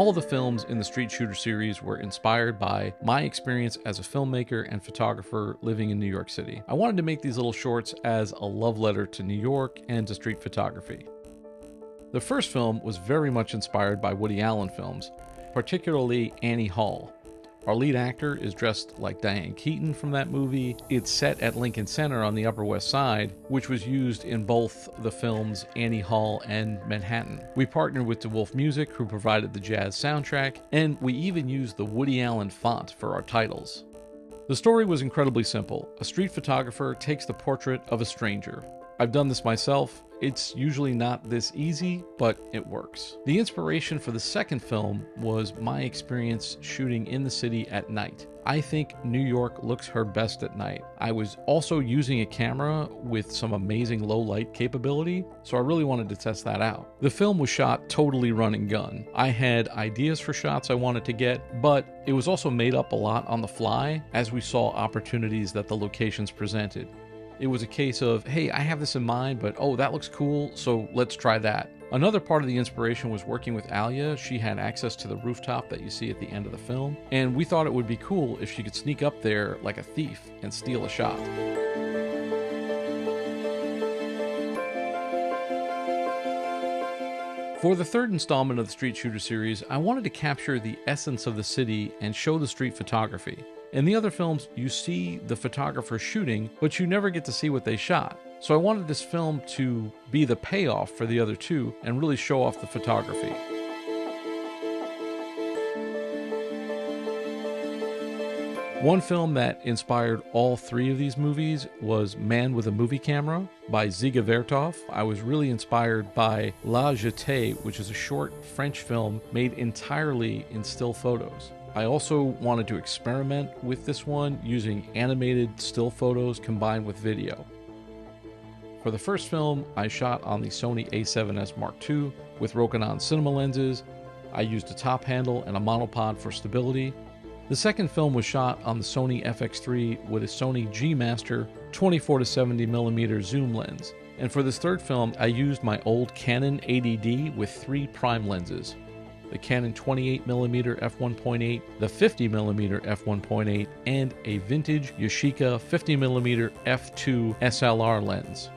All of the films in the Street Shooter series were inspired by my experience as a filmmaker and photographer living in New York City. I wanted to make these little shorts as a love letter to New York and to street photography. The first film was very much inspired by Woody Allen films, particularly Annie Hall. Our lead actor is dressed like Diane Keaton from that movie. It's set at Lincoln Center on the Upper West Side, which was used in both the films Annie Hall and Manhattan. We partnered with DeWolf Music, who provided the jazz soundtrack, and we even used the Woody Allen font for our titles. The story was incredibly simple. A street photographer takes the portrait of a stranger. I've done this myself. It's usually not this easy, but it works. The inspiration for the second film was my experience shooting in the city at night. I think New York looks her best at night. I was also using a camera with some amazing low light capability, so I really wanted to test that out. The film was shot totally run and gun. I had ideas for shots I wanted to get, but it was also made up a lot on the fly as we saw opportunities that the locations presented. It was a case of, hey, I have this in mind, but oh, that looks cool, so let's try that. Another part of the inspiration was working with Alia. She had access to the rooftop that you see at the end of the film, and we thought it would be cool if she could sneak up there like a thief and steal a shot. For the third installment of the Street Shooter series, I wanted to capture the essence of the city and show the street photography. In the other films, you see the photographer shooting, but you never get to see what they shot. So I wanted this film to be the payoff for the other two and really show off the photography. One film that inspired all three of these movies was Man with a Movie Camera by Dziga Vertov. I was really inspired by La Jetée, which is a short French film made entirely in still photos. I also wanted to experiment with this one using animated still photos combined with video. For the first film, I shot on the Sony a7S Mark II with Rokinon cinema lenses. I used a top handle and a monopod for stability. The second film was shot on the Sony FX3 with a Sony G Master 24-70mm zoom lens. And for this third film, I used my old Canon 80D with 3 prime lenses: the Canon 28mm f1.8, the 50mm f1.8, and a vintage Yashica 50mm f2 SLR lens.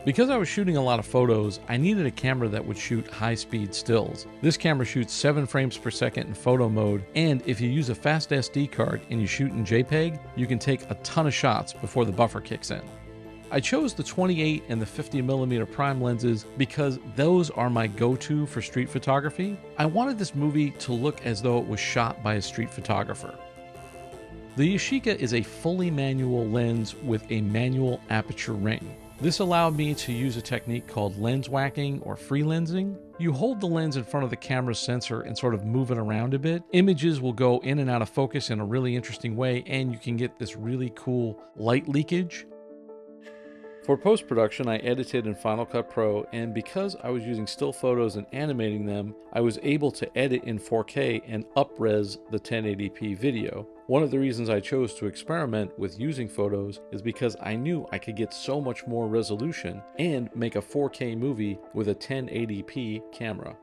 Because I was shooting a lot of photos, I needed a camera that would shoot high-speed stills. This camera shoots 7 frames per second in photo mode, and if you use a fast SD card and you shoot in JPEG, you can take a ton of shots before the buffer kicks in. I chose the 28 and the 50mm prime lenses because those are my go-to for street photography. I wanted this movie to look as though it was shot by a street photographer. The Yashica is a fully manual lens with a manual aperture ring. This allowed me to use a technique called lens whacking or free lensing. You hold the lens in front of the camera's sensor and sort of move it around a bit. Images will go in and out of focus in a really interesting way, and you can get this really cool light leakage. For post-production, I edited in Final Cut Pro, and because I was using still photos and animating them, I was able to edit in 4K and up-res the 1080p video. One of the reasons I chose to experiment with using photos is because I knew I could get so much more resolution and make a 4K movie with a 1080p camera.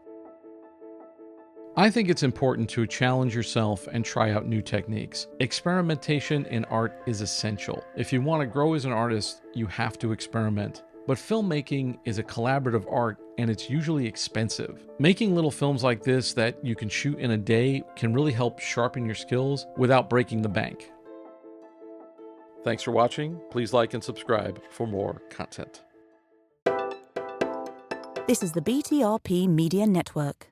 I think it's important to challenge yourself and try out new techniques. Experimentation in art is essential. If you want to grow as an artist, you have to experiment. But filmmaking is a collaborative art, and it's usually expensive. Making little films like this that you can shoot in a day can really help sharpen your skills without breaking the bank. Thanks for watching. Please like and subscribe for more content. This is the BTRP Media Network.